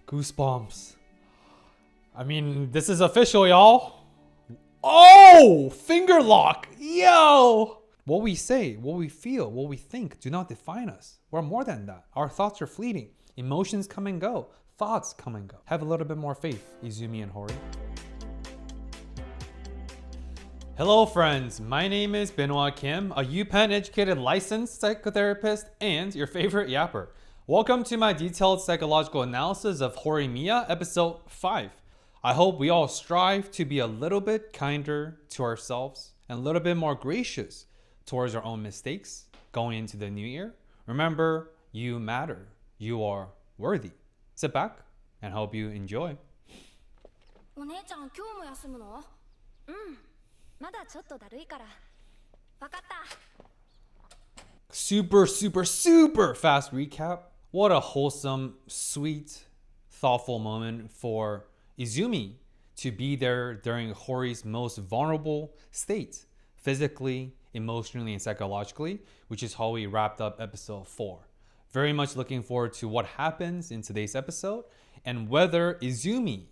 Goosebumps. I mean, this is official, y'all. Oh, finger lock. Yo. What we say, what we feel, what we think do not define us. We're more than that. Our thoughts are fleeting. Emotions come and go. Thoughts come and go. Have a little bit more faith, Izumi and Hori. Hello friends, my name is Benoit Kim, a UPenn educated licensed psychotherapist and your favorite yapper. Welcome to my detailed psychological analysis of Horimiya, episode 5. I hope we all strive to be a little bit kinder to ourselves and a little bit more gracious towards our own mistakes going into the new year. Remember, you matter. You are worthy. Sit back and hope you enjoy. Super fast recap. What a wholesome, sweet, thoughtful moment for Izumi to be there during Hori's most vulnerable state, physically, emotionally, and psychologically, which is how we wrapped up episode 4. Very much looking forward to what happens in today's episode and whether Izumi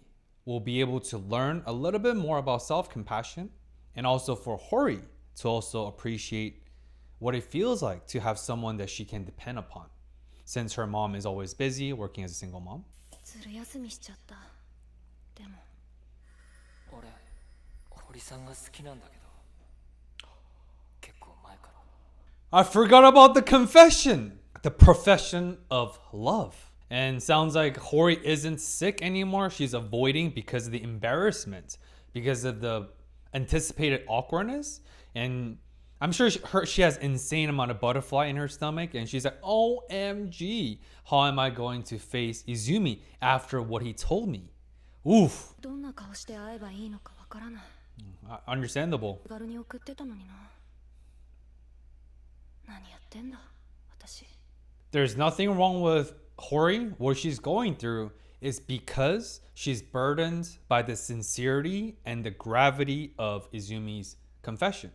will be able to learn a little bit more about self-compassion, and also for Hori to also appreciate what it feels like to have someone that she can depend upon, since her mom is always busy working as a single mom. I forgot about the confession, the profession of love. And sounds like Hori isn't sick anymore. She's avoiding because of the embarrassment, because of the anticipated awkwardness. And I'm sure she has insane amount of butterfly in her stomach. And she's like, OMG, how am I going to face Izumi after what he told me? Oof. Understandable. There's nothing wrong with Hori. What she's going through is because she's burdened by the sincerity and the gravity of Izumi's confession.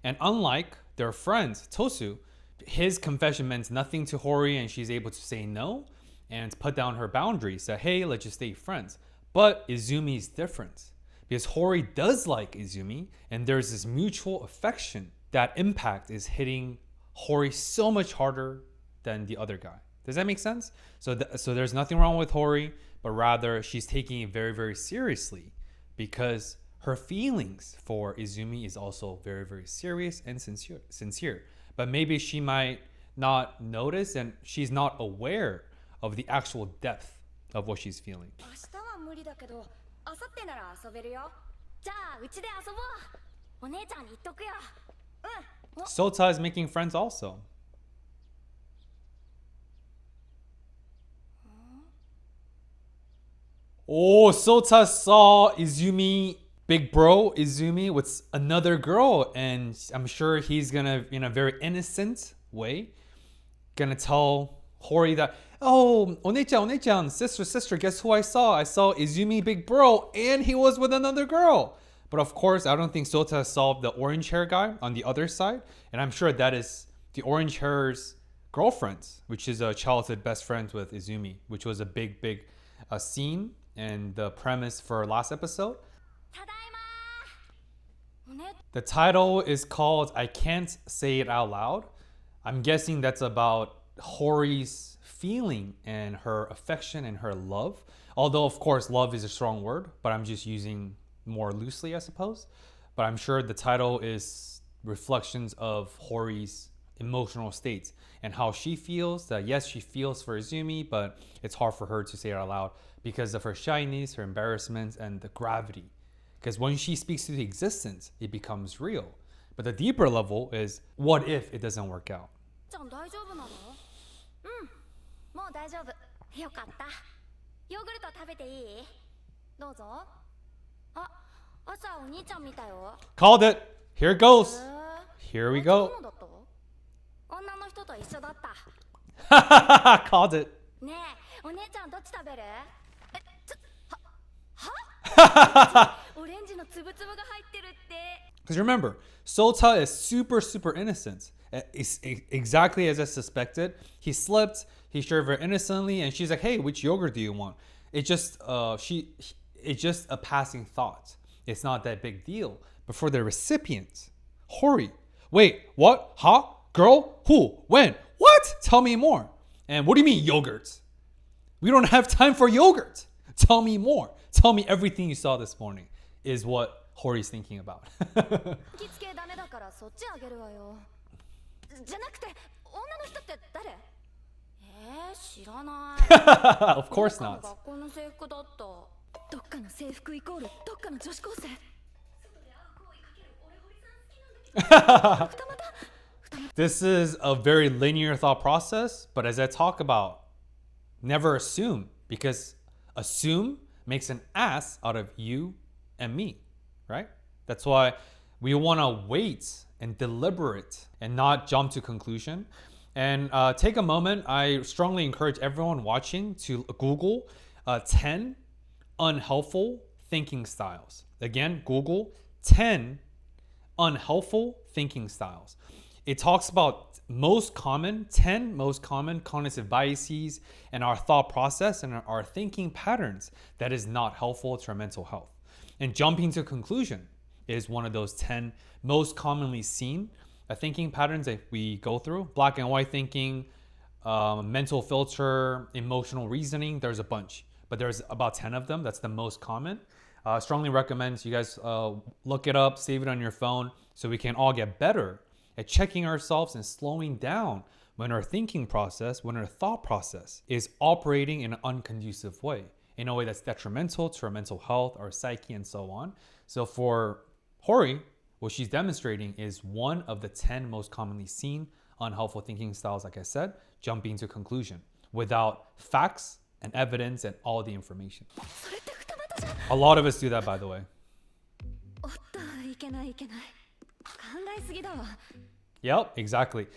And unlike their friend Tosu, his confession meant nothing to Hori, and she's able to say no and put down her boundaries, say, hey, let's just stay friends. But Izumi's different because Hori does like Izumi, and there's this mutual affection. That impact is hitting Hori so much harder than the other guy. Does that make sense? So there's nothing wrong with Hori, but rather she's taking it very, very seriously because her feelings for Izumi is also very, very serious and sincere. But maybe she might not notice, and she's not aware of the actual depth of what she's feeling. Sota is making friends also. Oh, Sota saw Izumi, big bro Izumi, with another girl, and I'm sure he's gonna, in a very innocent way, gonna tell Hori that, oh, One-chan, sister, guess who I saw? I saw Izumi, big bro, and he was with another girl. But of course, I don't think Sota saw the orange hair guy on the other side, and I'm sure that is the orange hair's girlfriend, which is a childhood best friend with Izumi, which was a big scene and the premise for last episode. The title is called I Can't Say It Out Loud. I'm guessing that's about Hori's feeling and her affection and her love. Although, of course, love is a strong word, but I'm just using more loosely, I suppose. But I'm sure the title is reflections of Hori's emotional states and how she feels that, yes, she feels for Izumi, but it's hard for her to say it out loud because of her shyness, her embarrassment, and the gravity. Because when she speaks to the existence, it becomes real. But the deeper level is, what if it doesn't work out? Called it. Here it goes. Here we go. Called it. Because remember, Sota is super innocent. Exactly as I suspected. He slipped. He shared very innocently, and she's like, "Hey, which yogurt do you want?" It's just a passing thought. It's not that big deal. But for the recipient, Hori, wait, what? Huh? Girl? Who? When? What? Tell me more. And what do you mean yogurt? We don't have time for yogurt. Tell me more. Tell me everything you saw this morning is what Hori's thinking about. Of course not. This is a very linear thought process, but as I talk about, never assume, because assume makes an ass out of you and me, right? That's why we want to wait and deliberate and not jump to conclusion. And take a moment. I strongly encourage everyone watching to Google 10 unhelpful thinking styles. Again, Google 10 unhelpful thinking styles. It talks about 10 most common cognitive biases and our thought process and our thinking patterns that is not helpful to our mental health. And jumping to conclusion is one of those 10 most commonly seen thinking patterns that we go through. Black and white thinking, mental filter, emotional reasoning, there's a bunch, but there's about 10 of them. That's the most common. Strongly recommend you guys look it up, save it on your phone so we can all get better at checking ourselves and slowing down when our thinking process, when our thought process is operating in an unconducive way, in a way that's detrimental to our mental health, our psyche, and so on. So for Hori, what she's demonstrating is one of the 10 most commonly seen unhelpful thinking styles, like I said, jumping to conclusion without facts and evidence and all the information. A lot of us do that, by the way. Yep, exactly.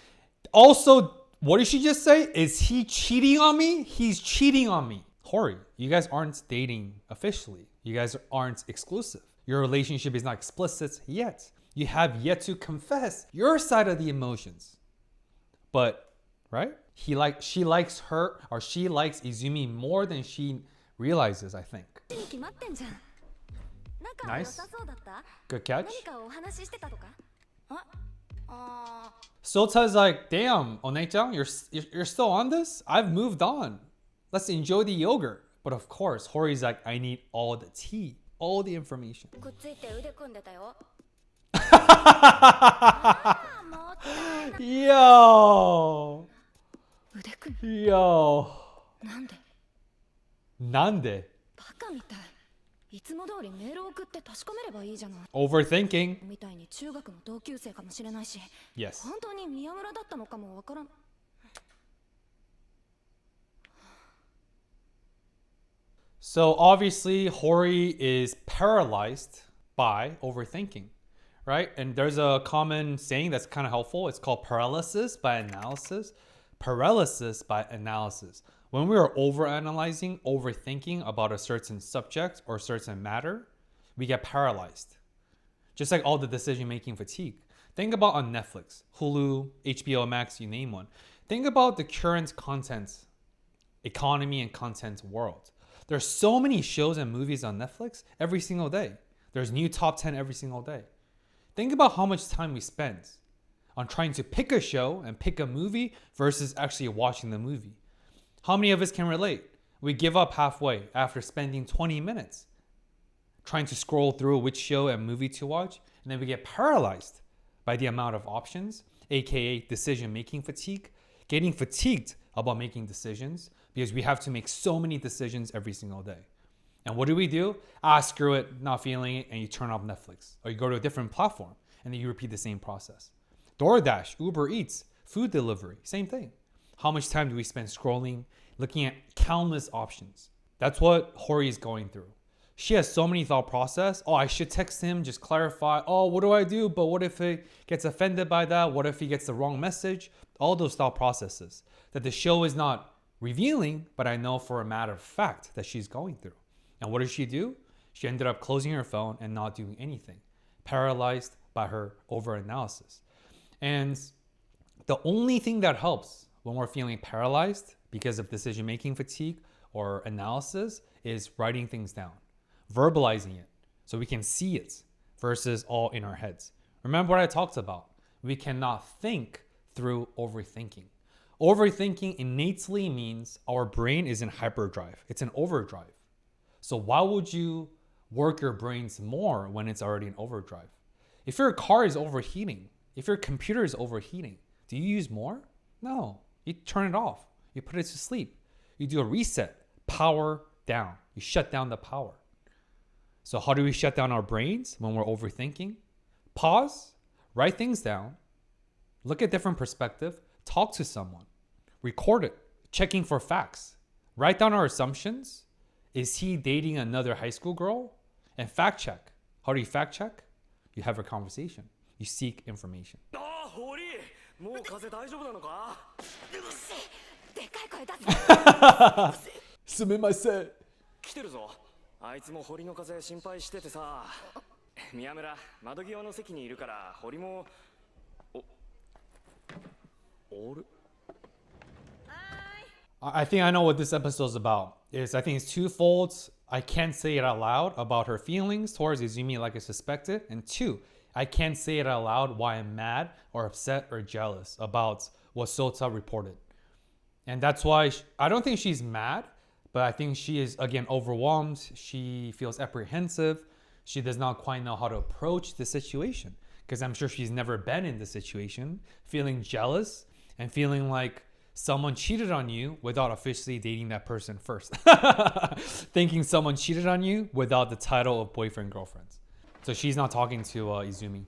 Also, what did she just say? Is he cheating on me? He's cheating on me. Hori, you guys aren't dating officially. You guys aren't exclusive. Your relationship is not explicit yet. You have yet to confess your side of the emotions. But, right? She likes her, or she likes Izumi more than she realizes, I think. Nice. Good catch. Sota's like, damn, Onei-chan, you're still on this? I've moved on. Let's enjoy the yogurt. But of course, Hori's like, I need all the tea, all the information. Yo. Yo. Nande? Overthinking. Yes. So obviously, Hori is paralyzed by overthinking, right? And there's a common saying that's kind of helpful. It's called paralysis by analysis. Paralysis by analysis. When we are overanalyzing, overthinking about a certain subject or certain matter, we get paralyzed. Just like all the decision-making fatigue. Think about on Netflix, Hulu, HBO Max, you name one. Think about the current content, economy and content world. There's so many shows and movies on Netflix every single day. There's new top 10 every single day. Think about how much time we spend on trying to pick a show and pick a movie versus actually watching the movie. How many of us can relate? We give up halfway after spending 20 minutes trying to scroll through which show and movie to watch, and then we get paralyzed by the amount of options, aka decision-making fatigue, getting fatigued about making decisions because we have to make so many decisions every single day. And what do? Screw it, not feeling it, and you turn off Netflix. Or you go to a different platform, and then you repeat the same process. DoorDash, Uber Eats, food delivery, same thing. How much time do we spend scrolling, looking at countless options? That's what Hori is going through. She has so many thought process. Oh, I should text him, just clarify. Oh, what do I do? But what if he gets offended by that? What if he gets the wrong message? All those thought processes that the show is not revealing, but I know for a matter of fact that she's going through. And what did she do? She ended up closing her phone and not doing anything, paralyzed by her overanalysis. And The only thing that helps when we're feeling paralyzed because of decision-making fatigue or analysis is writing things down, verbalizing it so we can see it versus all in our heads. Remember what I talked about? We cannot think through overthinking. Overthinking innately means our brain is in hyperdrive. It's in overdrive. So why would you work your brains more when it's already in overdrive? If your car is overheating, if your computer is overheating, do you use more? No. You turn it off. You put it to sleep. You do a reset, power down. You shut down the power. So how do we shut down our brains when we're overthinking? Pause, write things down, look at different perspective, talk to someone, record it, checking for facts, write down our assumptions. Is he dating another high school girl? And fact check. How do you fact check? You have a conversation. You seek information. もう風大丈夫なのかでかい声出すすみません。来てるぞあいつも堀の風心配しててさ宮村窓際の席にいるから堀もおる I think I know what this episode is about. I think it's twofold. I can't say it out loud about her feelings towards Izumi like I suspected. And two, I can't say it out loud why I'm mad or upset or jealous about what Sota reported. And that's why I don't think she's mad, but I think she is, again, overwhelmed. She feels apprehensive. She does not quite know how to approach the situation because I'm sure she's never been in this situation, feeling jealous and feeling like someone cheated on you without officially dating that person first. Thinking someone cheated on you without the title of boyfriend, girlfriends. So she's not talking to Izumi.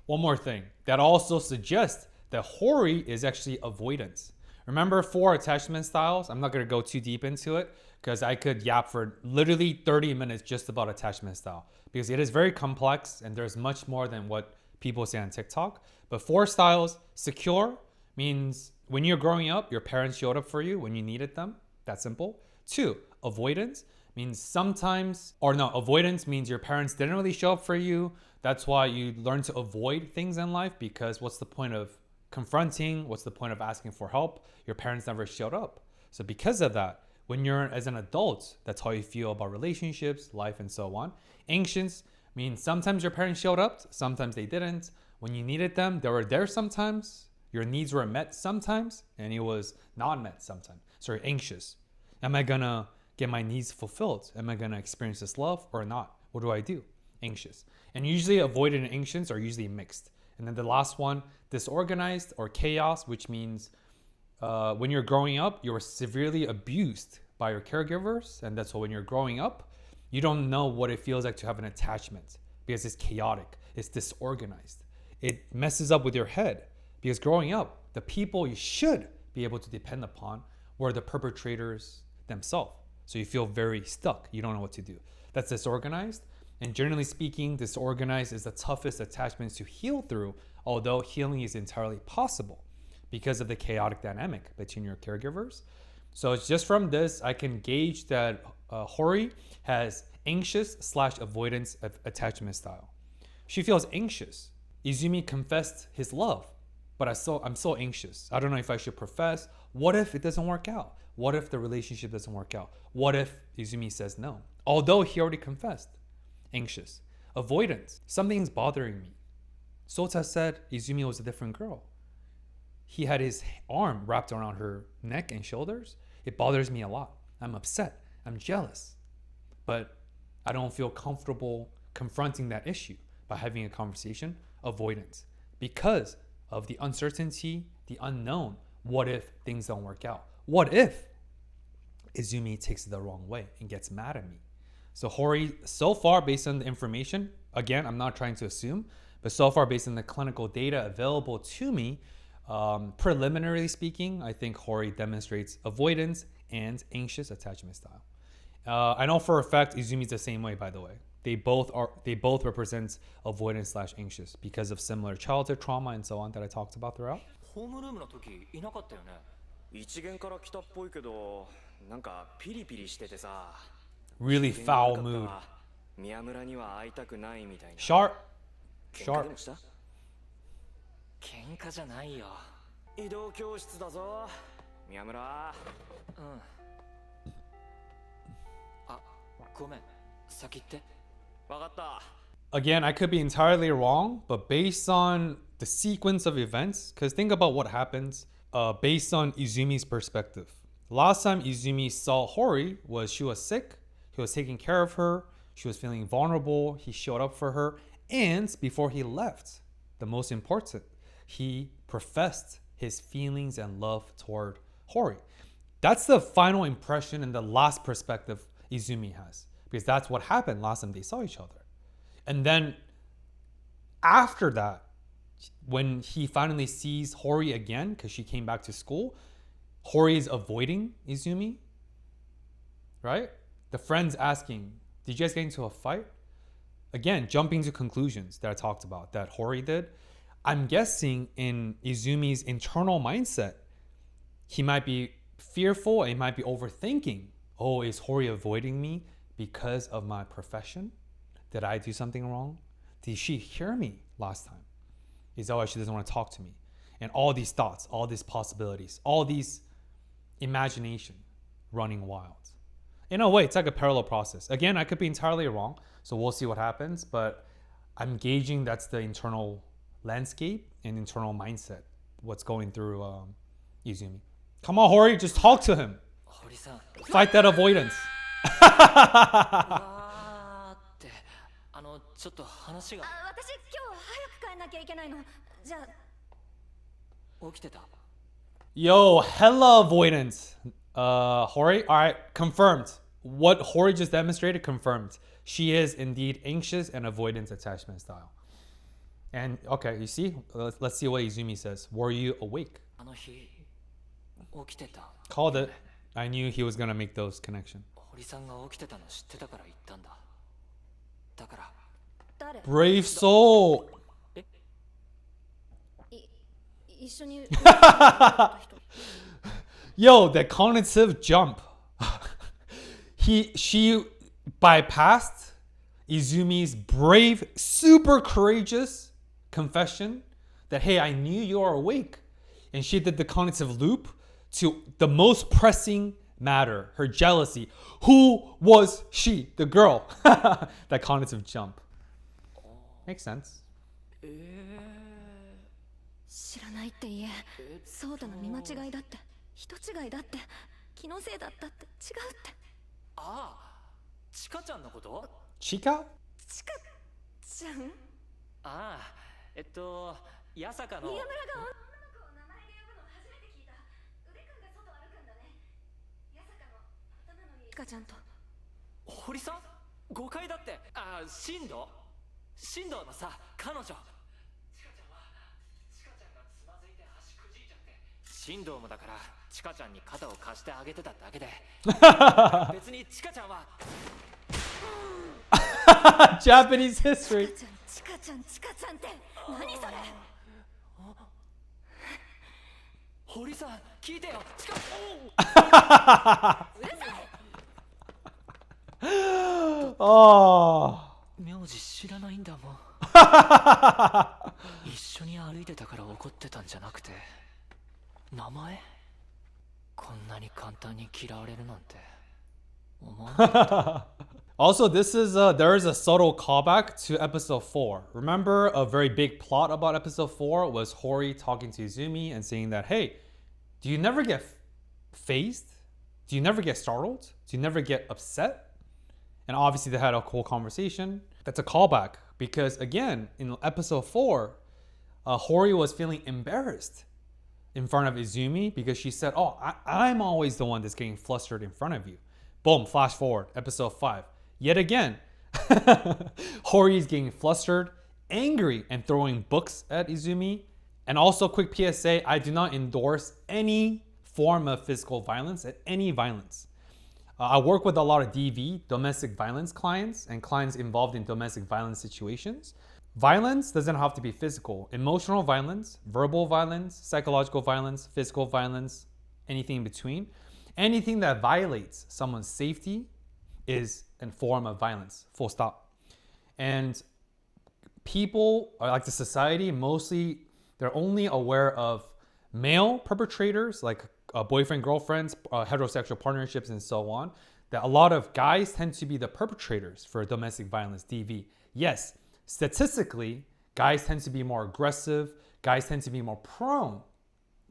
One more thing. That also suggests that Hori is actually avoidance. Remember 4 attachment styles? I'm not going to go too deep into it because I could yap for literally 30 minutes just about attachment style because it is very complex and there's much more than what people say on TikTok. But 4 styles, secure means when you're growing up, your parents showed up for you when you needed them. That's simple. 2, avoidance means sometimes, or no, avoidance means your parents didn't really show up for you. That's why you learn to avoid things in life because what's the point of confronting? What's the point of asking for help? Your parents never showed up. So because of that, when you're as an adult, that's how you feel about relationships, life, and so on. Anxious means sometimes your parents showed up, sometimes they didn't. When you needed them, they were there sometimes. Your needs were met sometimes, and it was not met sometimes. So you're anxious. Am I gonna get my needs fulfilled? Am I gonna experience this love or not? What do I do? Anxious. And usually avoided and anxious are usually mixed. And then the last one, disorganized or chaos, which means when you're growing up, you were severely abused by your caregivers. And that's why when you're growing up, you don't know what it feels like to have an attachment because it's chaotic, it's disorganized. It messes up with your head because growing up, the people you should be able to depend upon were the perpetrators themselves. So you feel very stuck. You don't know what to do. That's disorganized. And generally speaking, disorganized is the toughest attachments to heal through, although healing is entirely possible because of the chaotic dynamic between your caregivers. So it's just from this, I can gauge that Hori has anxious/avoidance attachment style. She feels anxious. Izumi confessed his love, but I'm so anxious. I don't know if I should profess. What if it doesn't work out? What if the relationship doesn't work out? What if Izumi says no? Although he already confessed. Anxious. Avoidance. Something's bothering me. Sota said Izumi was a different girl. He had his arm wrapped around her neck and shoulders. It bothers me a lot. I'm upset. I'm jealous. But I don't feel comfortable confronting that issue by having a conversation. Avoidance. Because of the uncertainty, the unknown. What if things don't work out? What if Izumi takes it the wrong way and gets mad at me? So Hori, so far based on the information, again, I'm not trying to assume, but so far based on the clinical data available to me, preliminarily speaking, I think Hori demonstrates avoidance and anxious attachment style. I know for a fact Izumi's the same way, by the way. They both represent avoidance/anxious because of similar childhood trauma and so on that I talked about throughout. ホームルームの時いなかったよね一元から来たっぽいけどなんかピリピリしててさ Really foul mood. 宮村には会いたくないみたいな Sharp. 喧嘩でもした喧嘩じゃないよ。移動教室だぞ宮村。うん。あ、ごめん。先行って。分かった。 Again, I could be entirely wrong, but based on the sequence of events, because think about what happens based on Izumi's perspective. Last time Izumi saw Hori was she was sick, he was taking care of her, she was feeling vulnerable, he showed up for her, and before he left, the most important, he professed his feelings and love toward Hori. That's the final impression and the last perspective Izumi has, because that's what happened last time they saw each other. And then after that, when he finally sees Hori again, because she came back to school, Hori is avoiding Izumi, right? The friend's asking, did you guys get into a fight? Again, jumping to conclusions that I talked about, that Hori did. I'm guessing in Izumi's internal mindset, he might be fearful and he might be overthinking. Oh, is Hori avoiding me because of my profession? Did I do something wrong? Did she hear me last time? Is that why she doesn't want to talk to me? And all these thoughts, all these possibilities, all these imagination running wild. In a way, it's like a parallel process. Again, I could be entirely wrong, so we'll see what happens, but I'm gauging that's the internal landscape and internal mindset, what's going through Izumi. Come on, Hori, just talk to him. 堀さん。Fight that avoidance. ちょっと話が。私今日早く帰んなきゃいけないの。じゃあ。起きてた。Yo, hella avoidance. Hori, all right, confirmed. What Hori just demonstrated, confirmed. She is indeed anxious and avoidance attachment style. And okay, you see, let's see what Izumi says. Were you awake? あの日、起きてた。Called it. I knew he was gonna make those connections. 堀さんが起きてたの知ってたから言ったんだ。だから。誰？ Brave soul. 一緒に。Yo, that cognitive jump. She bypassed Izumi's brave, super courageous confession that, hey, I knew you were awake. And she did the cognitive loop to the most pressing matter, her jealousy. Who was she? The girl. That cognitive jump. Makes sense. 知らないって言え。そうだの見間違いだって。人違いだって。気のせいだったって。違うって。ああ、チカちゃんのこと？ Chica? チカちゃん？ああ、八坂の。宮村が女の子を名前で呼ぶの初めて聞いた。腕くんが外歩くんだね。八坂の頭のいいチカちゃんと。堀さん？誤解だって。ああ、進藤のさ、彼女。チカちゃんがつまずいて足くじいちゃって。進藤もだから、チカちゃんに肩を貸してあげてただけで。別にチカちゃんは。Japanese history. チカちゃんって何それ？堀さん、聞いてよ。チカ。うるさい。Oh. 名字知らないんだもん。一緒に歩いてたから怒ってたんじゃなくて、名前？こんなに簡単に嫌われるなんて思わなかった。Also, there is a subtle callback to episode 4. Remember, a very big plot about episode 4 was Hori talking to Izumi and saying that, hey, do you never get phased? Do you never get startled? Do you never get upset? And obviously they had a cool conversation. That's a callback because again, in episode 4, Hori was feeling embarrassed in front of Izumi because she said, oh, I'm always the one that's getting flustered in front of you. Boom, flash forward, episode 5. Yet again, Hori is getting flustered, angry, and throwing books at Izumi. And also, quick PSA, I do not endorse any form of physical violence, any violence. I work with a lot of DV, domestic violence clients, and clients involved in domestic violence situations. Violence doesn't have to be physical. Emotional violence, verbal violence, psychological violence, physical violence, anything in between. Anything that violates someone's safety is a form of violence, full stop. And people, like the society, mostly They're only aware of male perpetrators, like boyfriend, girlfriends, heterosexual partnerships, and so on. That a lot of guys tend to be the perpetrators for domestic violence, DV. Yes, statistically, guys tend to be more aggressive. Guys tend to be more prone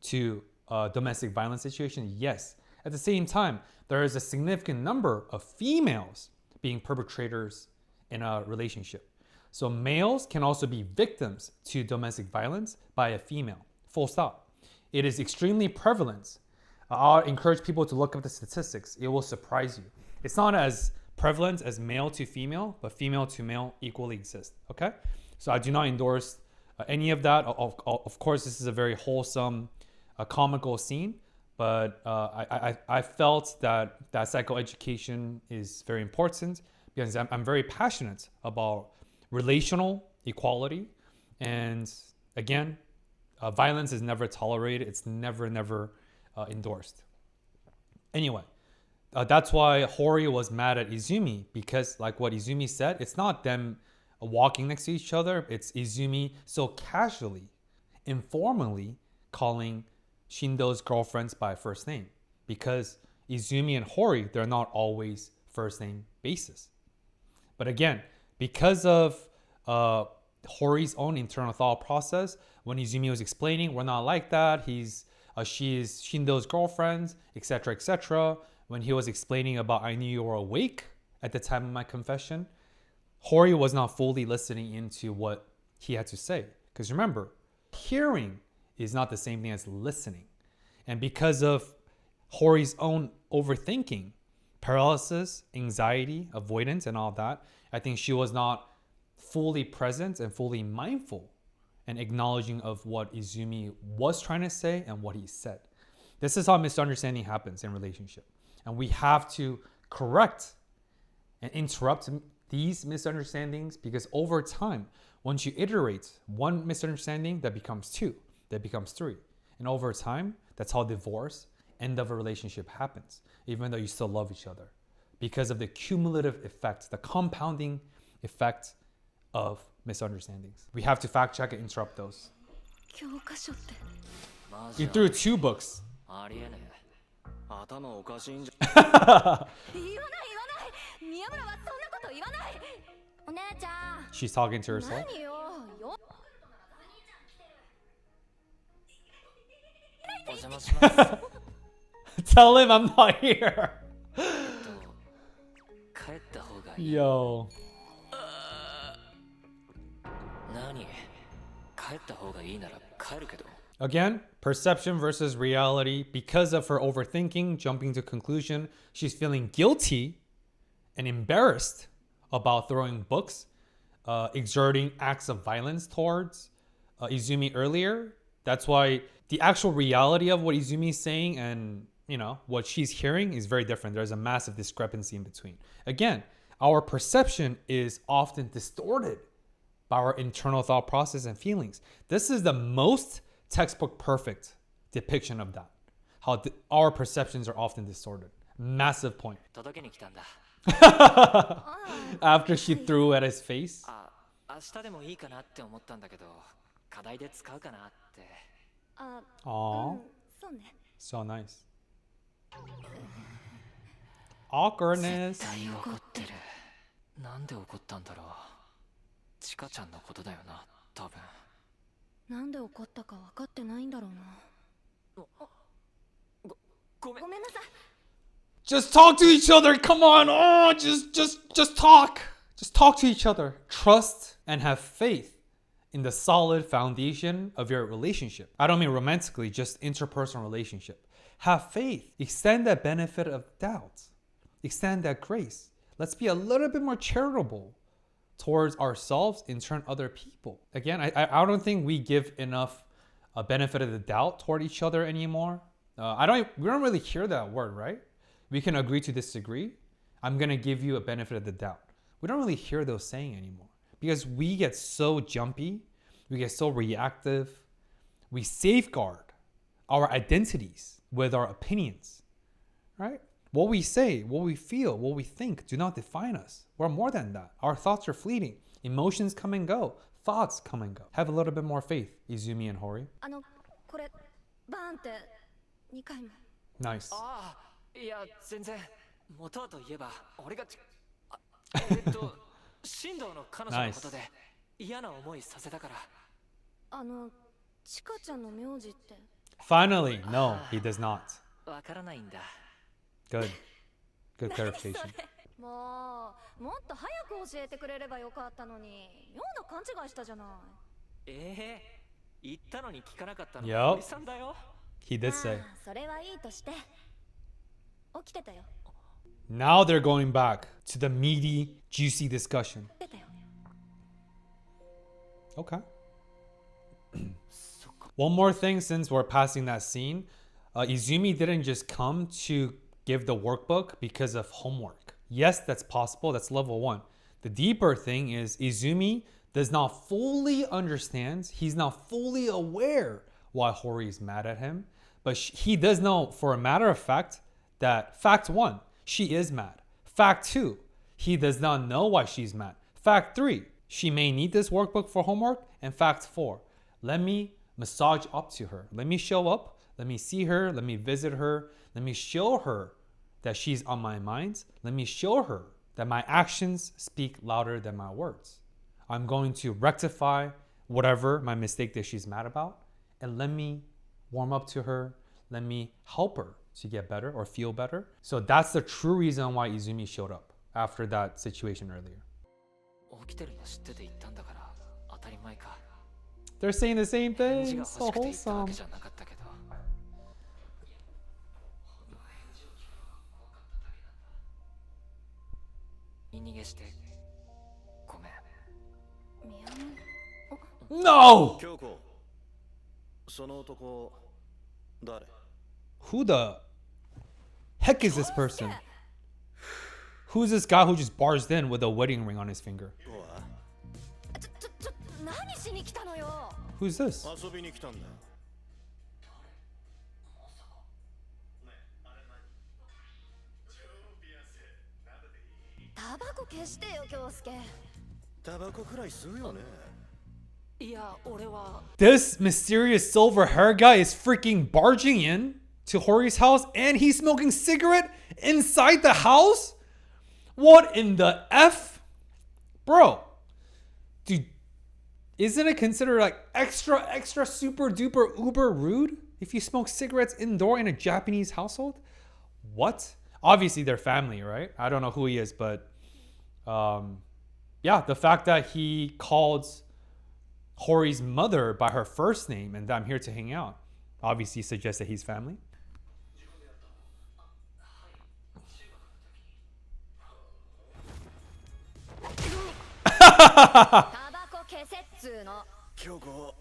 to domestic violence situations. Yes. At the same time, there is a significant number of females being perpetrators in a relationship. So males can also be victims to domestic violence by a female. Full stop. It is extremely prevalent. I'll encourage people to look up the statistics. It will surprise you. It's not as prevalent as male to female, but female to male equally exist. Okay? So I do not endorse any of that. Of course, this is a very wholesome, comical scene, but I felt that psychoeducation is very important because I'm very passionate about relational equality. And again, violence is never tolerated. It's never endorsed. Anyway, that's why Hori was mad at Izumi, because like what Izumi said, it's not them walking next to each other. It's Izumi so casually, informally calling Shindo's girlfriends by first name, because Izumi and Hori, they're not always first name basis. But again, because of Hori's own internal thought process, when Izumi was explaining, we're not like that. She is Shindo's girlfriend, etc., etc. When he was explaining about I knew you were awake at the time of my confession, Hori was not fully listening into what he had to say. Because remember, hearing is not the same thing as listening. And because of Hori's own overthinking, paralysis, anxiety, avoidance, and all that, I think she was not fully present and fully mindful and acknowledging of what Izumi was trying to say and what he said. This is how misunderstanding happens in relationship. And we have to correct and interrupt these misunderstandings, because over time, once you iterate one misunderstanding, that becomes two, that becomes three. And over time, that's how divorce, end of a relationship happens, even though you still love each other, because of the cumulative effect, the compounding effect of misunderstandings. We have to fact check and interrupt those. 教科書って You threw 2 books. ありえねえ。頭おかしいんじゃ言わない宮村はそんなこと言わないお姉ちゃん She's talking to herself. 何よお邪魔します。Tell him I'm not here. 帰った方がいい。 Yo. 何？帰った方がいいなら帰るけど。 Again, perception versus reality. Because of her overthinking, jumping to conclusion, she's feeling guilty and embarrassed about throwing books, exerting acts of violence towards Izumi earlier. That's why the actual reality of what Izumi is saying and what she's hearing is very different. There's a massive discrepancy in between. Again, our perception is often distorted by our internal thought process and feelings. This is the most textbook perfect depiction of that. How our perceptions are often distorted. Massive point. 届けに来たんだ。 After she threw at his face. 明日でもいいかなって思ったんだけど、課題で使うかなって。あ Aww. そうね So nice. Awkwardness. 絶対怒ってる。なんで怒ったんだろう。チカちゃんのことだよな、多分。なんで怒ったか分かってないんだろうなごめん。ごめんなさい Just talk to each other. Come on. Oh, just talk. Just talk to each other. Trust and have faith in the solid foundation of your relationship. I don't mean romantically, just interpersonal relationship. Have faith. Extend that benefit of doubt. Extend that grace. Let's be a little bit more charitable towards ourselves and turn other people. Again, I don't think we give enough benefit of the doubt toward each other anymore. We don't really hear that word, right? We can agree to disagree. I'm gonna give you a benefit of the doubt. We don't really hear those saying anymore because we get so jumpy, we get so reactive. We safeguard our identities with our opinions, right? What we say, what we feel, what we think do not define us. We're more than that. Our thoughts are fleeting. Emotions come and go. Thoughts come and go. Have a little bit more faith, Izumi and Hori. これバーンって2回も Nice. ああ、いや全然。元はといえば俺が進藤の彼女のことで嫌な思いさせたから。チカちゃんの名字って Finally, no, he does not. わからないんだ。 Good. Good clarification. もっと早く教えてくれればよかったのに妙な勘違いしたじゃない。言ったのに聞かなかったの Yup. は森さんだよ。 He did say. それはいいとして起きてたよ。 Now they're going back to the meaty, juicy discussion. 起きてたよ。 Okay. One more thing since we're passing that scene. Izumi didn't just come to give the workbook because of homework. Yes, that's possible. That's level 1. The deeper thing is Izumi does not fully understand. He's not fully aware why Hori is mad at him. But he does know for a matter of fact that fact 1, she is mad. Fact 2, he does not know why she's mad. Fact 3, she may need this workbook for homework. And fact 4, let me massage up to her. Let me show up. Let me see her. Let me visit her. Let me show her that she's on my mind. Let me show her that my actions speak louder than my words. I'm going to rectify whatever my mistake that she's mad about. And let me warm up to her. Let me help her to get better or feel better. So that's the true reason why Izumi showed up after that situation earlier. 起きてるの知ってて言ったんだから当たり前か。 They're saying the same 返事 thing. が So 欲しくて言ったわ wholesome. けじゃなかったけど。逃げしてごめん。宮本 No! 京子、その男誰？ Who the heck is this person? Who's this guy who just barged in with a wedding ring on his finger? 何しに来たのよ。 Who's this? 遊びに来たんだ。タバコ消してよ京介。タバコくらい吸うよね。いや俺は。 This mysterious silver hair guy is freaking barging in to Hori's house and he's smoking cigarette inside the house? What in the F? Bro, dude, isn't it considered like extra super duper uber rude if you smoke cigarettes indoor in a Japanese household? What? Obviously they're family, right? I don't know who he is, but yeah, the fact that he called Hori's mother by her first name and I'm here to hang out obviously suggests that he's family. タバコ消せっつうの。京子、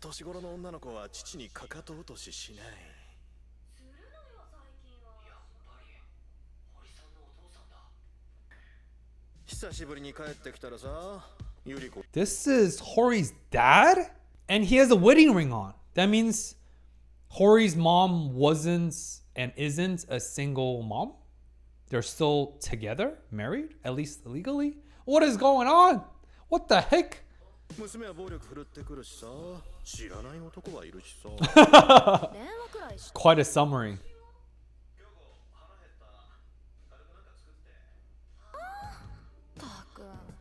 年頃の女の子は父にかかと落とししない。久しぶりに帰ってきたらさ、ゆり子。 This is Hori's dad? And he has a wedding ring on. That means Hori's mom wasn't and isn't a single mom? They're still together, married, at least legally? What is going on? What the heck? 娘は暴力振るってくるしさ、知らない男はいるしさ。電話くらいして。 Quite a summary.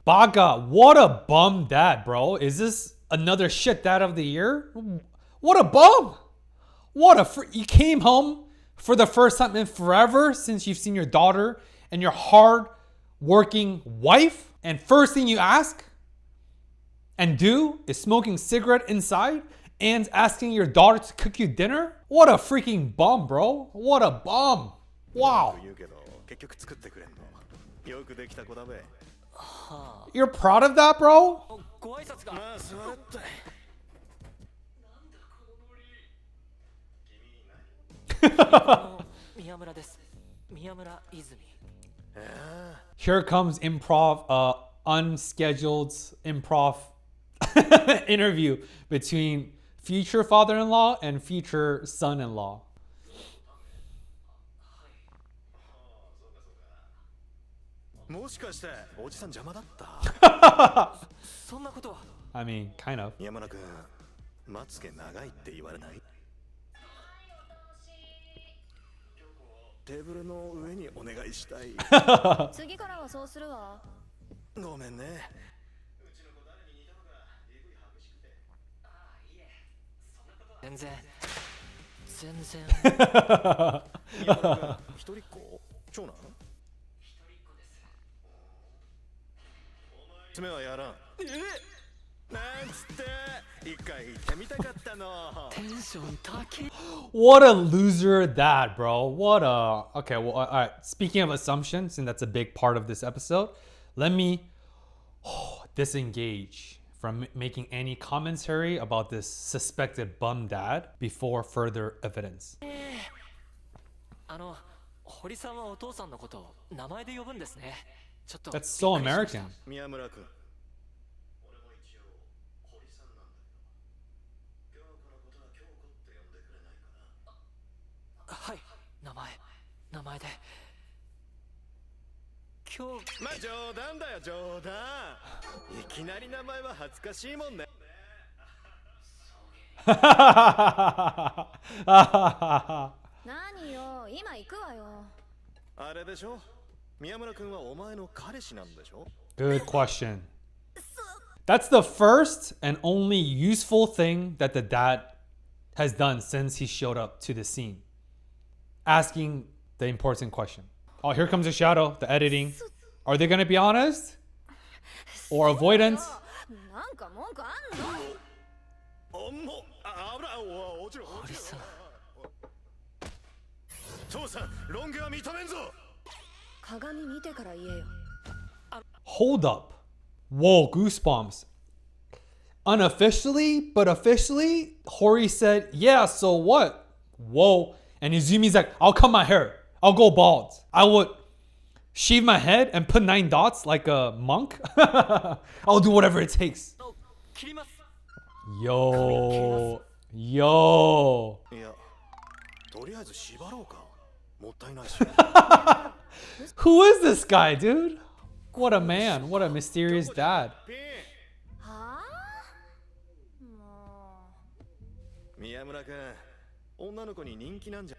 Baga, what a bum dad, bro. Is this another shit dad of the year? What a bum. What a... You came home for the first time in forever since you've seen your daughter and your hard-working wife. And first thing you ask and do is smoking cigarette inside and asking your daughter to cook you dinner? What a freaking bum, bro. What a bum. Wow. 言うけど、結局作ってくれんの。よくできた子だべ。 You're proud of that, bro? ご挨拶が。まあ座れって。 宮村です。宮村泉。 Here comes improv, unscheduled improv interview between future father-in-law and future son-in-law. もしかしておじさん邪魔だった。そんなことは。I mean, kind of. 宮村君、まつげ長いって言われない？テーブルの上にお願いしたい。次からはそうするわ。ごめんね。全然宮村君、一人っ子？長男？爪はやらん。なんつって一回行ってみたかったの。テンション高い。 What a loser dad, bro. What a... Okay, well, all right. Speaking of assumptions, and that's a big part of this episode, let me disengage from making any commentary about this suspected bum dad before further evidence. 堀さんはお父さんのことを名前で呼ぶんですね。ちょっと That's so American. 宮村君。俺も一応堀さんなんだけど、京子のことは京子って呼んでくれないかな。はい、名前で今日。まあ冗談だよ冗談。いきなり名前は恥ずかしいもんね。何よ、今行くわよ。あれでしょ、宮村君はお前の彼氏なんでしょ？ Good question. That's the first and only useful thing that the dad has done since he showed up to the scene. Asking the important question. Oh, here comes the shadow, the editing. Are they going to be honest? Or avoidance? なんか文句あんの？おもあぶらおちろ堀さん。父さんロン毛は認めんぞ。鏡見てから言えよ。 Hold up. Whoa, goosebumps. Unofficially, but officially, Hori said, yeah, so what? Whoa. And Izumi's like, I'll cut my hair. I'll go bald. I would shave my head and put 9 dots like a monk. I'll do whatever it takes. 切ります。 Yo. いや、とりあえず縛ろうか。もったいないし。Who is this guy, dude? What a man. What a mysterious dad. ピン。はあ？も宮村君、女の子に人気なんじゃ。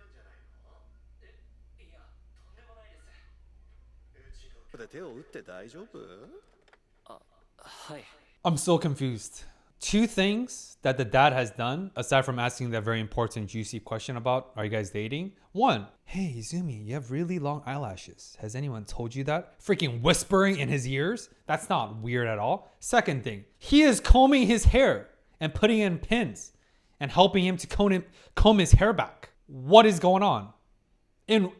で手を打って大丈夫？はい。 I'm so confused. 2 things that the dad has done, aside from asking that very important, juicy question about, are you guys dating? 1, hey, Izumi, you have really long eyelashes. Has anyone told you that? Freaking whispering in his ears? That's not weird at all. Second thing, he is combing his hair and putting in pins and helping him to comb his hair back. What is going on? In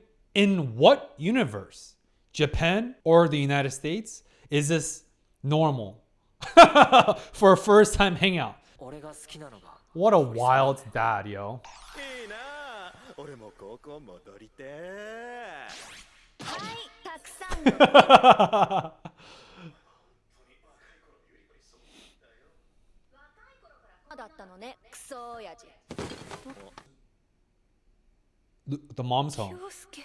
what universe? Japan or the United States? Is this normal? For a first time hangout. 俺が好きなのが What a wild dad, yo. いいな。俺も高校戻りて。う。はい、たくさんの。だったのね、クソ親父。 The mom's home. 京介。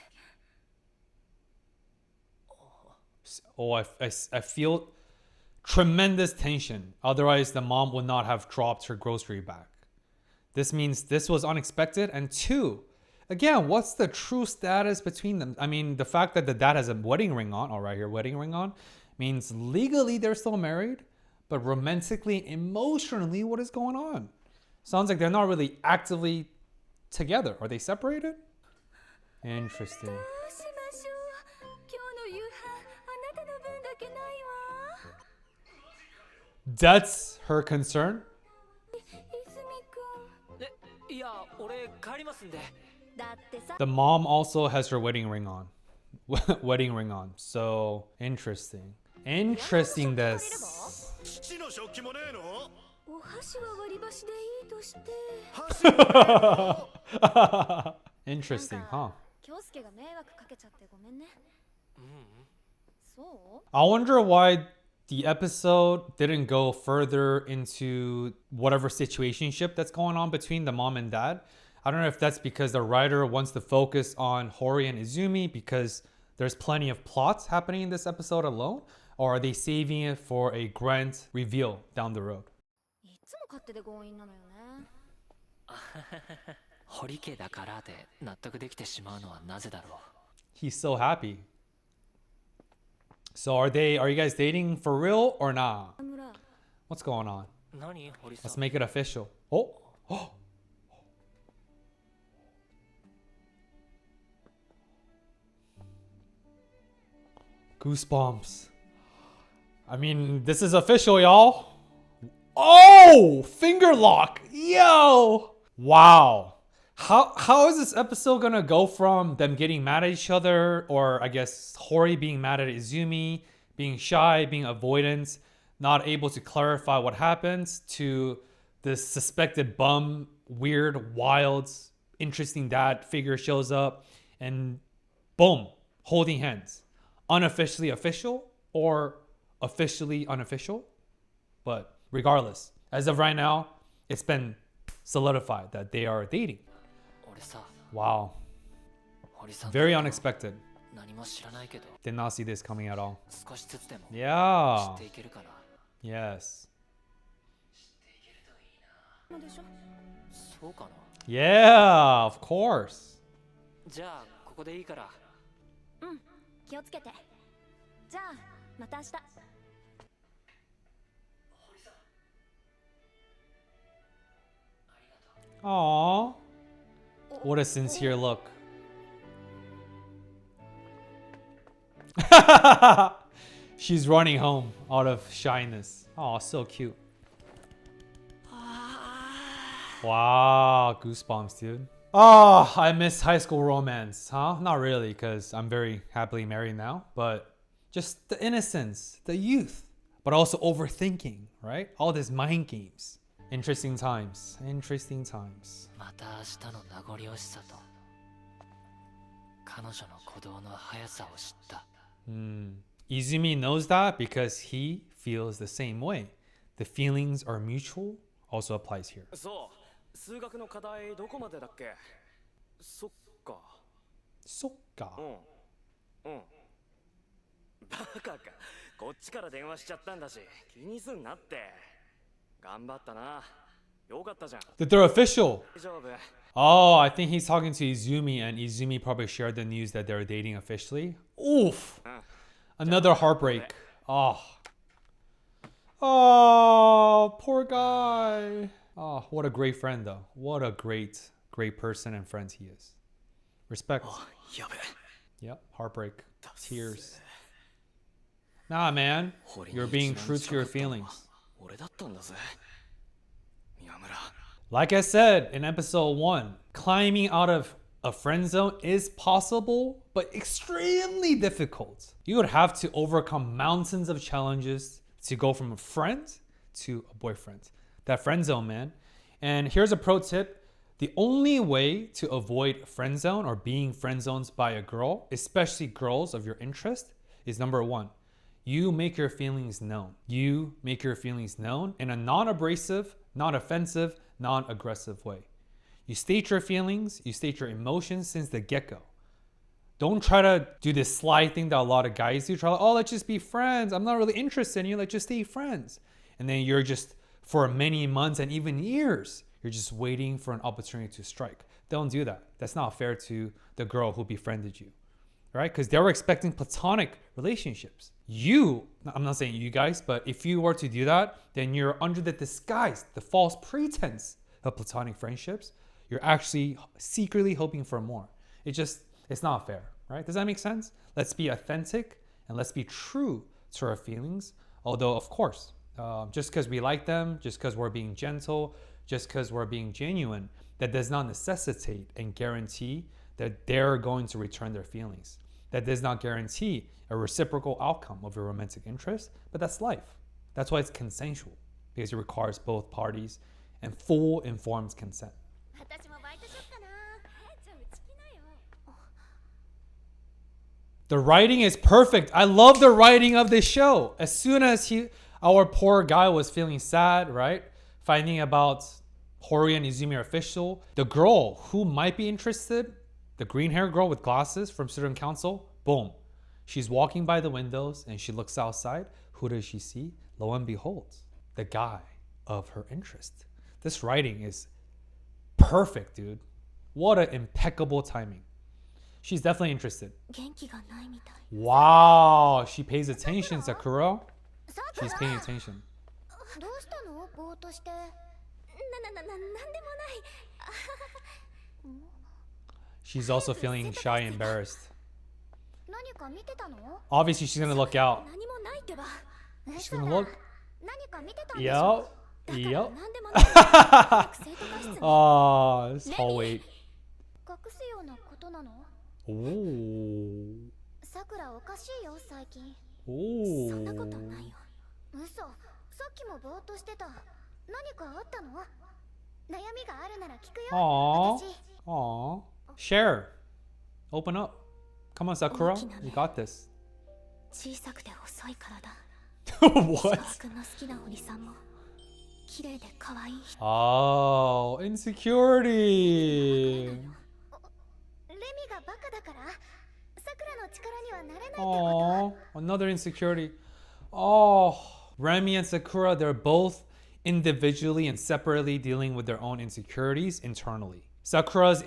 Oh, I feel tremendous tension. Otherwise, the mom would not have dropped her grocery bag. This means this was unexpected. And 2, again, what's the true status between them? I mean, the fact that the dad has a wedding ring on, all right, here, wedding ring on, means legally they're still married, but romantically, emotionally, what is going on? Sounds like they're not really actively together. Are they separated? Interesting. どうしましょう。今日の夕飯、あなたの分だけないわ。 That's her concern? 泉くん。いや、俺帰りますんで。だってさ。 The mom also has her wedding ring on. Wedding ring on. So interesting. Interesting this. 父の食器もねえの？お箸は割り箸でいいとして。箸もねえの？ Interesting, huh? 京介が迷惑かけちゃってごめんね。そう？ I wonder why the episode didn't go further into whatever situationship that's going on between the mom and dad. I don't know if that's because the writer wants to focus on Hori and Izumi because there's plenty of plots happening in this episode alone, or are they saving it for a grand reveal down the road? 勝手で強引なのよね。堀家だからで納得できてしまうのはなぜだろう。 He's so happy. So are you guys dating for real or not? 村、 What's going on? 何堀さ Let's ん。 make it official. Oh. Oh. Goosebumps. I mean, this is official, y'all. Oh, finger lock. Yo. Wow. How is this episode gonna go from them getting mad at each other, or I guess Hori being mad at Izumi, being shy, being avoidant, not able to clarify what happens, to this suspected bum, weird, wild, interesting dad figure shows up, and boom, holding hands. Unofficially official or officially unofficial. But regardless, as of right now, it's been solidified that they are dating. 俺さ、 Wow. 堀さん Very unexpected. 何も知らないけど Did not see this coming at all. 少しずつでも知 Yeah. っていけるかな。 Yes. でしょ。そうかな。 Yeah, of course. じゃあここでいいから。気をつけて。じゃあまた明日。 Aww. What a sincere look. She's running home out of shyness. Oh, so cute. Wow, goosebumps, dude. Oh, I miss high school romance, huh? Not really, because I'm very happily married now, but just the innocence, the youth, but also overthinking, right? All these mind games. Interesting times. Interesting times. また明日の名残惜しさと彼女の鼓動の速さを知った。 Izumi knows that because he feels the same way. The feelings are mutual also applies here. そう数学の課題どこまでだっけ。そっか Sokka. うんバカかこっちから電話しちゃったんだし気にすんなって頑張ったなよかったじゃん That they're official. 大丈夫 Oh, I think he's talking to Izumi, and Izumi probably shared the news that they're dating officially. Oof. Another heartbreak. Oh. Oh, poor guy. Oh, what a great friend, though. What a great person and friend he is. Respect. やべ Yep, heartbreak. Tears. Nah, man. You're being true to your feelings. 俺だったんだぜ宮村 Like I said in episode 1, climbing out of a friend zone is possible, but extremely difficult. You would have to overcome mountains of challenges to go from a friend to a boyfriend. That friend zone, man. And here's a pro tip. The only way to avoid friend zone or being friend zoned by a girl, especially girls of your interest, is number 1. You make your feelings known. You make your feelings known in a non-abrasive, non-offensive, non-aggressive way. You state your feelings, you state your emotions since the get-go. Don't try to do this sly thing that a lot of guys do. Try, oh, let's just be friends. I'm not really interested in you. Let's just stay friends. And then you're just, for many months and even years, you're just waiting for an opportunity to strike. Don't do that. That's not fair to the girl who befriended you, right? Because they were expecting platonic relationships. I'm not saying you guys, but if you were to do that, then you're under the disguise, the false pretense of platonic friendships. You're actually secretly hoping for more. It's not fair, right? Does that make sense? Let's be authentic and let's be true to our feelings. Although, of course, just because we like them, just because we're being gentle, just because we're being genuine, that does not necessitate and guarantee that they're going to return their feelings. That does not guarantee a reciprocal outcome of your romantic interest, but that's life. That's why it's consensual, because it requires both parties and full informed consent. 私もバイトしよっかな。じゃあうち来なよ。 The writing is perfect. I love the writing of this show. As soon as our poor guy was feeling sad, right? Finding about Hori and Izumi are official. The girl who might be interested, the green hair girl with glasses from student council, boom. She's walking by the windows and she looks outside. Who does she see? Lo and behold, the guy of her interest. This writing is perfect, dude. What an impeccable timing. She's definitely interested. 元気がないみたい。 Wow, she pays attention, Sakura. She's paying attention. どうしたの？ぼーっとして。なんでもない。She's also feeling shy and embarrassed. 何か見てたの？ Obviously, she's gonna look out. 何もないってば。 She's gonna look. 何か見てたんでしょ？ Yup. Yup. なんでもない。生徒会室に Oh, this hallway. 隠すようなことなの？ Ooh. さくらおかしいよ最近。 Ooh. そんなことないよ。嘘。さっきもぼーっとしてた。何かあったの？悩みがあるなら聞くよ。 Aw. 私。 Aw. Share. Open up. Come on, Sakura. You got this. 小さくて細い体。 What? 石川君の好きな堀さんも綺麗で可愛い人。 Oh, insecurity. レミがバカだからさくらの力にはなれないってこ Oh, another insecurity. Oh, Remy and Sakura, they're both individually and separately dealing with their own insecurities internally. Sakura's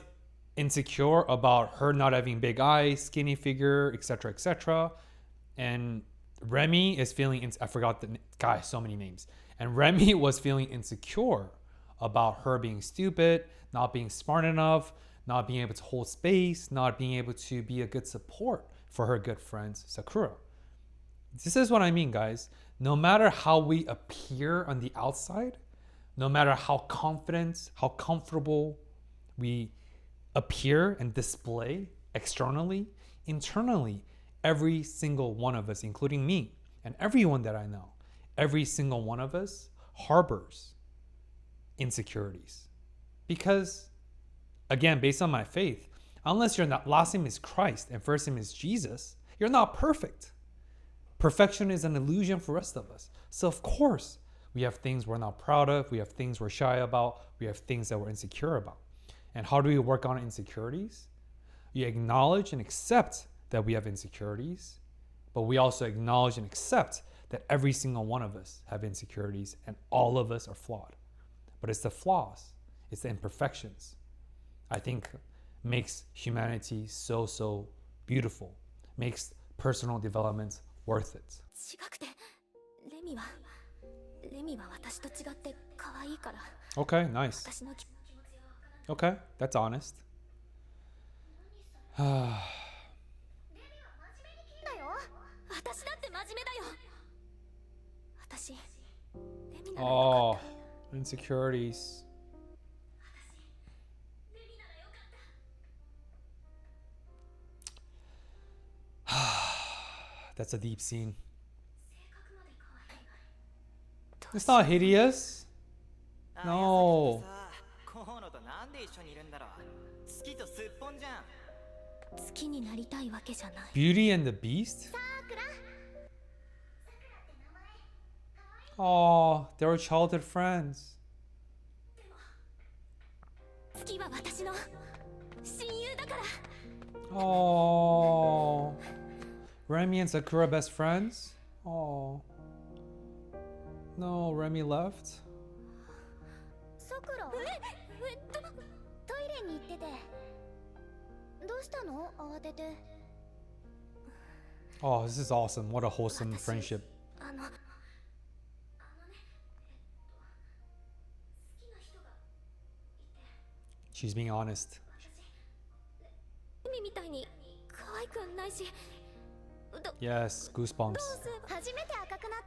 insecure about her not having big eyes, skinny figure, etc., etc. And Remy is feeling, I forgot the guy, so many names. And Remy was feeling insecure about her being stupid, not being smart enough, not being able to hold space, not being able to be a good support for her good friend Sakura. This is what I mean, guys. No matter how we appear on the outside, no matter how confident, how comfortable we appear and display externally, internally, every single one of us, including me and everyone that I know, every single one of us harbors insecurities. Because, again, based on my faith, unless your last name is Christ and first name is Jesus, you're not perfect. Perfection is an illusion for the rest of us. So, of course, we have things we're not proud of, we have things we're shy about, we have things that we're insecure about. And how do we work on insecurities? You acknowledge and accept that we have insecurities, but we also acknowledge and accept that every single one of us have insecurities and all of us are flawed. But it's the flaws, it's the imperfections, I think makes humanity so, so beautiful, makes personal development worth it. 違くてレミは私と違って可愛いから。 Okay, nice. 私の気持ちを Okay, that's honest. だよ。私だって真面目だよ。私レミならよ Oh, かった。 insecurities. レミならよかった。 That's a deep scene. 性格まで変わらない。 It's not hideous. No. 河野となんで一緒にいるんだろう。月とすっぽんじゃん。好きになりたいわけじゃない。 Beauty and the Beast? Oh, they were childhood friends. 好きは私の親友だから。 Oh, Remy and Sakura best friends? Oh, no, Remy left. さくら。トイレに行ってて。どうしたの？慌てて。 Oh, this is awesome. What a wholesome friendship. あのね、好きな人がいて。 She's being honest. レミみたいに可愛くないし。Yes, goosebumps. 初めて赤くなっ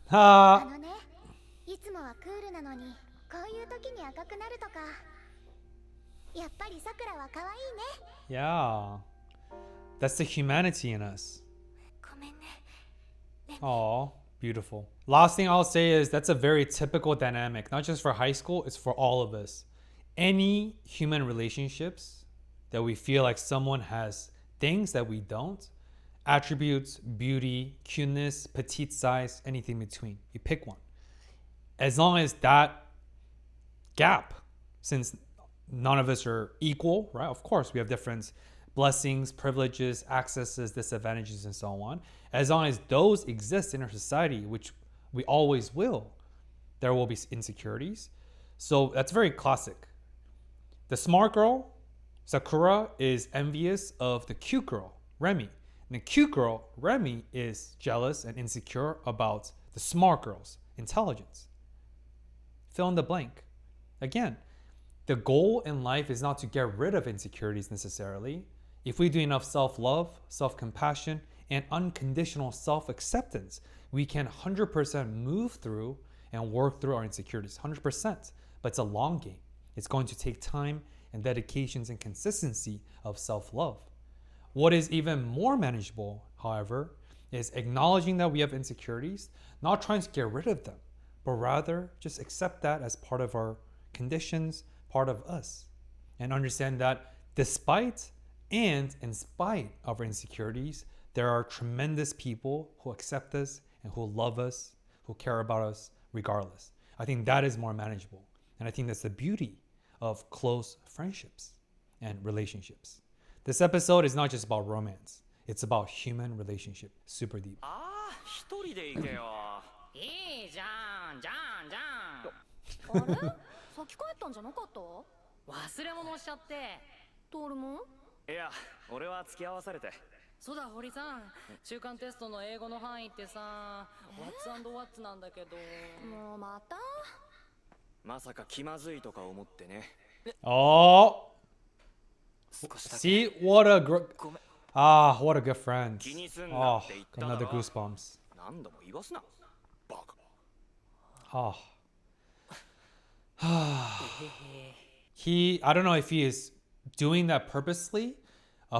た。 Ha! ね、いつもはクールなのに、こういう時に赤くなるとか。やっぱりさくらは可愛いね。 Yeah. That's the humanity in us. ごめんね。 Oh, beautiful. Last thing I'll say is that's a very typical dynamic, not just for high school, it's for all of us. Any human relationships that we feel like someone has things that we don't, attributes, beauty, cuteness, petite size, anything between. You pick one. As long as that gap, since none of us are equal, right? Of course, we have different blessings, privileges, accesses, disadvantages, and so on. As long as those exist in our society, which we always will, there will be insecurities. So that's very classic. The smart girl, Sakura, is envious of the cute girl, Remy. And the cute girl, Remy, is jealous and insecure about the smart girl's intelligence. Fill in the blank. Again, the goal in life is not to get rid of insecurities necessarily. If we do enough self-love, self-compassion, and unconditional self-acceptance, we can 100% move through and work through our insecurities, 100%. But it's a long game. It's going to take time and dedications and consistency of self-love. What is even more manageable, however, is acknowledging that we have insecurities, not trying to get rid of them, but rather just accept that as part of our conditions, part of us, and understand that despite and in spite of our insecurities, there are tremendous people who accept us and who love us, who care about us regardless. I think that is more manageable. And I think that's the beauty of close friendships and relationships. This episode is not just about romance. It's about human relationship. Super deep. ああ一人で行けよいいじゃんじゃんじゃんあれ先帰ったんじゃなかった忘れ物しちゃってトールもいや俺は付き合わされてそうだ堀さん中間テストの英語の範囲ってさ What's and What's なんだけどもうまたまさか気まずいとか思ってね Oh, 少しだけ see what a what a good friend. 気にすんな Oh, って言っただろ another goosebumps. 何度も言わすなバカ Oh. I don't know if he is doing that purposely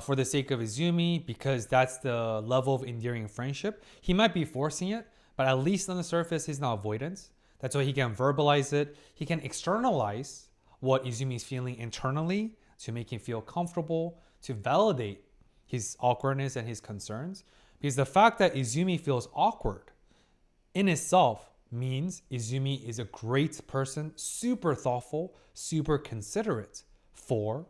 for the sake of Izumi because that's the level of endearing friendship. He might be forcing it, but at least on the surface, he's not avoidant. That's why he can verbalize it. He can externalize what Izumi is feeling internally to make him feel comfortable, to validate his awkwardness and his concerns. Because the fact that Izumi feels awkward in itself means Izumi is a great person, super thoughtful, super considerate for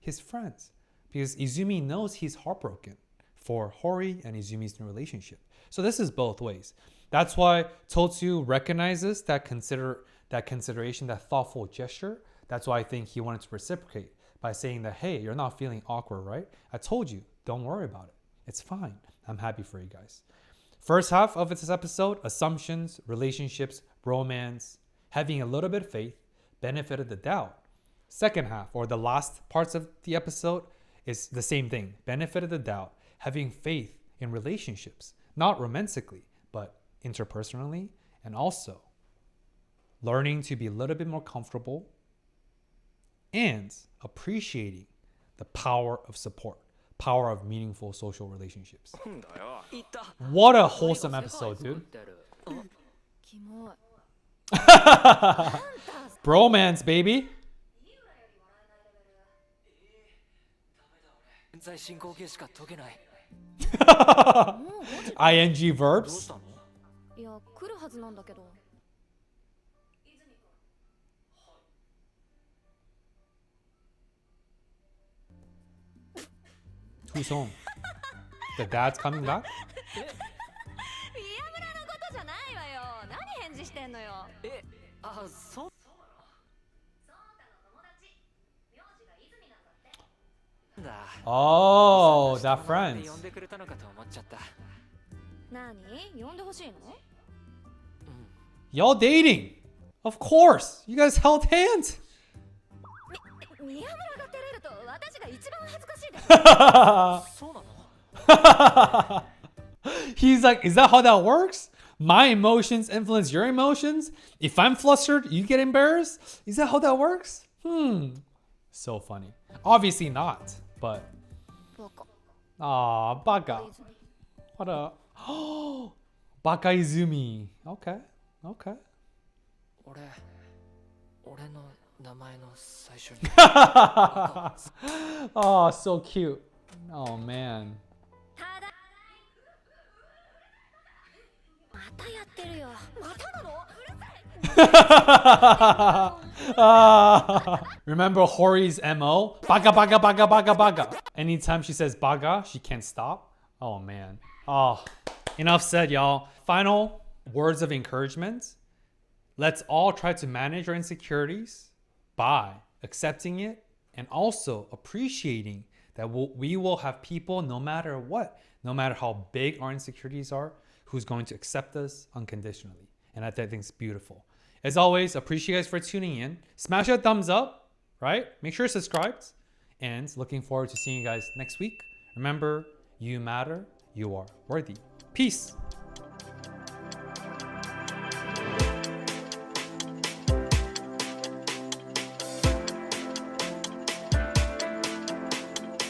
his friends. Because Izumi knows he's heartbroken for Hori and Izumi's new relationship. So this is both ways. That's why Totsu recognizes that consideration, that thoughtful gesture. That's why I think he wanted to reciprocate by saying that, hey, you're not feeling awkward, right? I told you, don't worry about it. It's fine. I'm happy for you guys. First half of this episode, assumptions, relationships, romance, having a little bit of faith, benefit of the doubt. Second half, or the last parts of the episode, is the same thing. Benefit of the doubt, having faith in relationships, not romantically, but interpersonally, and also learning to be a little bit more comfortable and appreciating the power of support, power of meaningful social relationships. なんだよ What a wholesome episode, dude. キモい Bromance, baby. 現在進行形しか解けない ING どう verbs. したのいや来るはずなんだけど Who's home? The dad's coming back? 宮村のことじゃないわよ何返事してんのよえあそうそうたの友達名字が泉なんだってなんだ Oh, 久 that 々に friends. 呼んでくれたのかと思っちゃった 何呼んでほしいの Y'all dating. Of course. You guys held hands. 宮村が照れると私が一番恥ずかしいですそうなの He's like, is that how that works? My emotions influence your emotions? If I'm flustered, you get embarrassed? Is that how that works? So funny. Obviously not, but... バカ Aw, Baka. 泉 What a... Baka Izumi. Okay, okay. 俺の名前の最初に Oh, so cute. Oh, man. ただまたやってるよまたなのうるさい Remember Hori's MO? Baga, baga, baga, baga, baga. Anytime she says baga, she can't stop. Oh, man. Oh, enough said, y'all. Final words of encouragement. Let's all try to manage our insecurities by accepting it and also appreciating that we will have people, no matter what, no matter how big our insecurities are, who's going to accept us unconditionally. And I think it's beautiful. As always, appreciate you guys for tuning in. Smash that thumbs up, right? Make sure you're subscribed. And looking forward to seeing you guys next week. Remember, you matter, you are worthy. Peace.